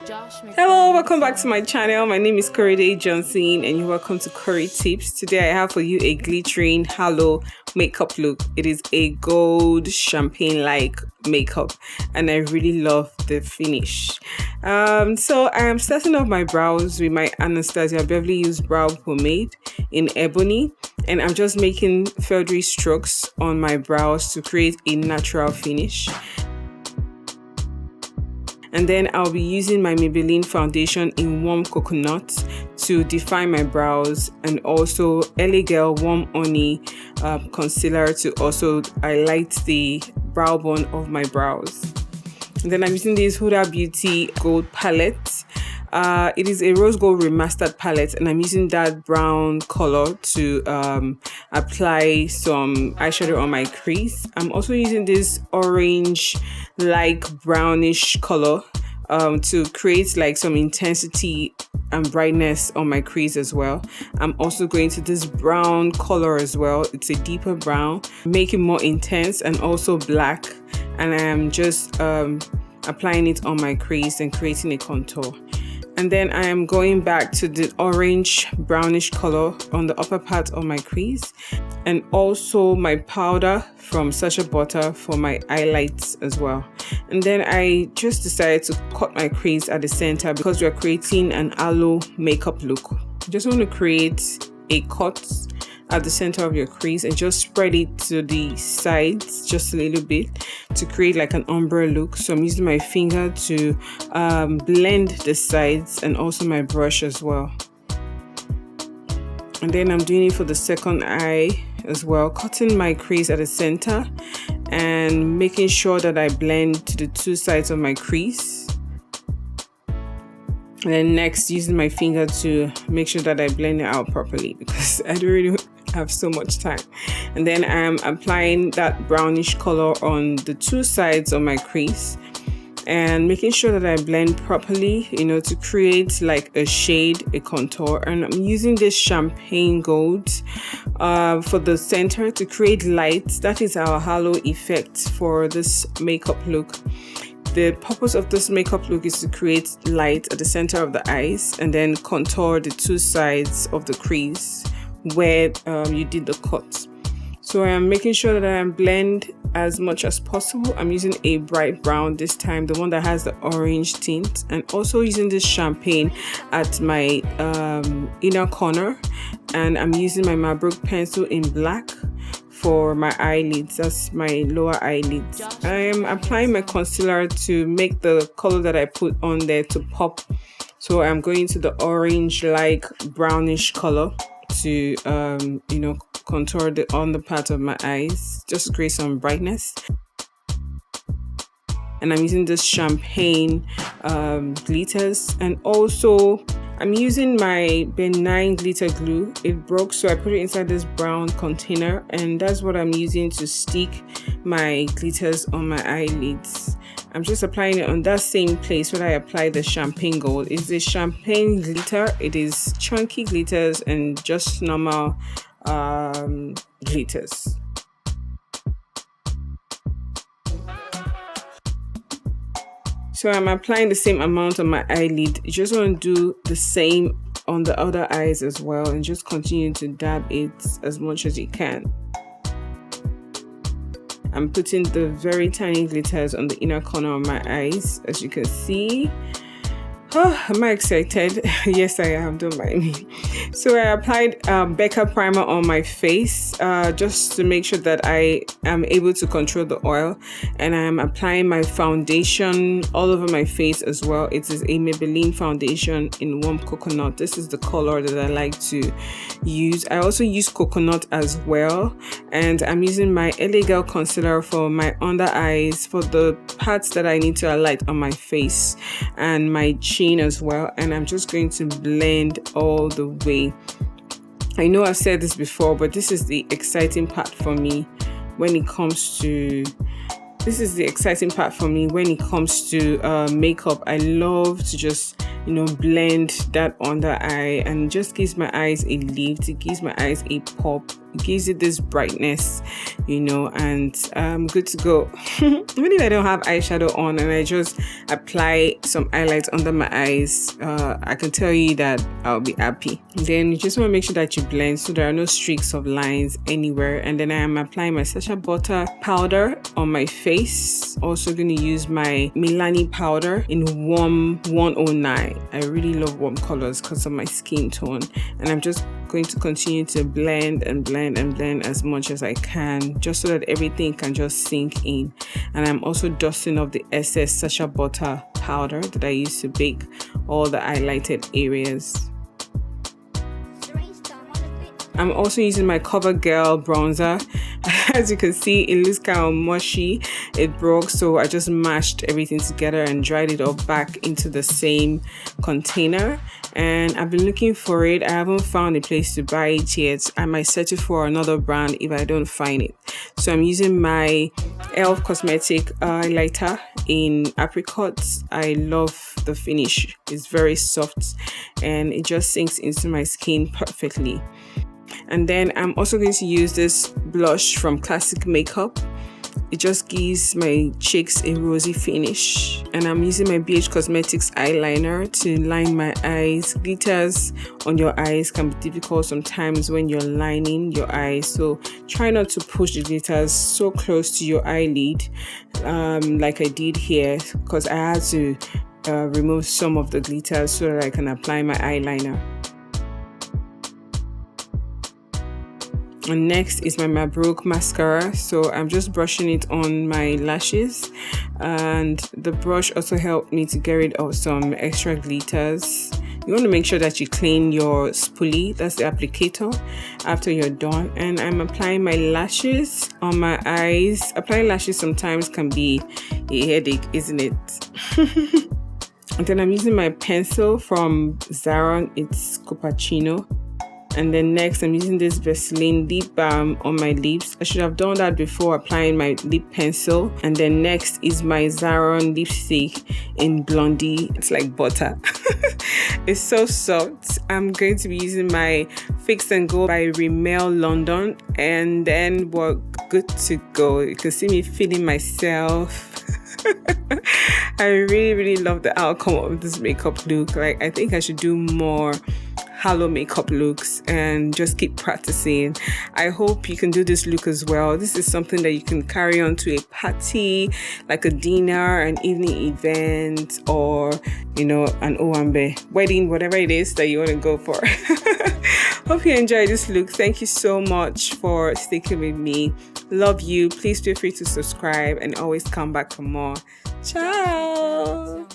Hello, welcome back to my channel. My name is Johnson and you're welcome to CorieTips. Today I have for you a glittering halo makeup look. It is a gold champagne like makeup and I really love the finish. So I am starting off my brows with my Anastasia Beverly Hills brow pomade in ebony, and I'm just making feathery strokes on my brows to create a natural finish. And then I'll be using my Maybelline foundation in Warm Coconut to define my brows, and also LA Girl Warm Honey concealer to also highlight the brow bone of my brows. And then I'm using this Huda Beauty Gold palette. It is a rose gold remastered palette, and I'm using that brown color to apply some eyeshadow on my crease. I'm also using this orange like brownish color to create like some intensity and brightness on my crease as well. I'm also going to this brown color as well. It's a deeper brown, make it more intense, and also black, and I am just applying it on my crease and creating a contour. And then I am going back to the orange brownish color on the upper part of my crease, and also my powder from Sacha Butter for my highlights as well. And then I just decided to cut my crease at the center because we are creating an halo makeup look. You just want to create a cut at the center of your crease and just spread it to the sides just a little bit to create like an ombre look. So I'm using my finger to blend the sides and also my brush as well. And then I'm doing it for the second eye as well, cutting my crease at the center and making sure that I blend to the two sides of my crease. And then next, using my finger to make sure that I blend it out properly because I don't really have so much time. And then I'm applying that brownish color on the two sides of my crease and making sure that I blend properly, you know, to create like a shade, a contour. And I'm using this champagne gold for the center to create light. That is our halo effect for this makeup look. The purpose of this makeup look is to create light at the center of the eyes and then contour the two sides of the crease where you did the cut. So I am making sure that I blend as much as possible. I'm using a bright brown this time, the one that has the orange tint, and also using this champagne at my inner corner, and I'm using my Mabrouk pencil in black for my eyelids. That's my lower eyelids. I am applying my concealer to make the color that I put on there to pop. So I'm going to the orange like brownish color to you know, contour on the part of my eyes just to create some brightness. And I'm using this champagne glitters, and also I'm using my benign glitter glue. It broke, so I put it inside this brown container, and that's what I'm using to stick my glitters on my eyelids. I'm just applying it on that same place where I applied the champagne gold. It's a champagne glitter. It is chunky glitters and just normal glitters. So I'm applying the same amount on my eyelid. You just want to do the same on the other eyes as well, and just continue to dab it as much as you can. I'm putting the very tiny glitters on the inner corner of my eyes, as you can see. Oh, am I excited? Yes, I am, don't mind me. So I applied Becca primer on my face just to make sure that I am able to control the oil, and I'm applying my foundation all over my face as well. It is a Maybelline foundation in Warm Coconut. This is the color that I like to use. I also use coconut as well, and I'm using my LA Girl concealer for my under eyes for the parts that I need to highlight on my face and my chin as well, and I'm just going to blend all the way. I know I've said this before, but this is the exciting part for me when it comes to makeup. I love to just, you know, blend that under eye, and it just gives my eyes a lift. It gives my eyes a pop, gives it this brightness, and I'm good to go. Even if I don't have eyeshadow on and I just apply some highlights under my eyes, I can tell you that I'll be happy. Then you just want to make sure that you blend so there are no streaks of lines anywhere. And then I am applying my shea butter powder on my face. Also going to use my Milani powder in warm 109. I really love warm colors because of my skin tone, and I'm just going to continue to blend and blend and blend as much as I can, just so that everything can just sink in. And I'm also dusting off the excess shea butter powder that I used to bake all the highlighted areas. I'm also using my CoverGirl bronzer. As you can see, it looks kind of mushy. It broke, so I just mashed everything together and dried it all back into the same container. And I've been looking for it. I haven't found a place to buy it yet. I might search it for another brand if I don't find it. So I'm using my e.l.f. cosmetic highlighter in apricot. I love the finish. It's very soft and it just sinks into my skin perfectly. And then I'm also going to use this blush from Classic Makeup. It just gives my cheeks a rosy finish. And I'm using my BH Cosmetics eyeliner to line my eyes. Glitters on your eyes can be difficult sometimes when you're lining your eyes. So try not to push the glitters so close to your eyelid like I did here, because I had to remove some of the glitters so that I can apply my eyeliner. And next is my Mabruk mascara. So I'm just brushing it on my lashes, and the brush also helped me to get rid of some extra glitters. You want to make sure that you clean your spoolie, that's the applicator, after you're done. And I'm applying my lashes on my eyes. Applying lashes sometimes can be a headache, isn't it? And then I'm using my pencil from Zaron. It's Copacino. And then next I'm using this Vaseline lip balm on my lips. I should have done that before applying my lip pencil. And then next is my Zaron lipstick in Blondie. It's like butter. It's so soft. I'm going to be using my Fix and Go by Rimmel London, and then we're good to go. You can see me feeling myself. I really love the outcome of this makeup look. Like, I think I should do more halo makeup looks and just keep practicing. I hope you can do this look as well. This is something that you can carry on to a party, like a dinner, an evening event, or an owambe wedding, whatever it is that you want to go for. Hope you enjoyed this look. Thank you so much for sticking with me. Love you. Please feel free to subscribe and always come back for more. Ciao.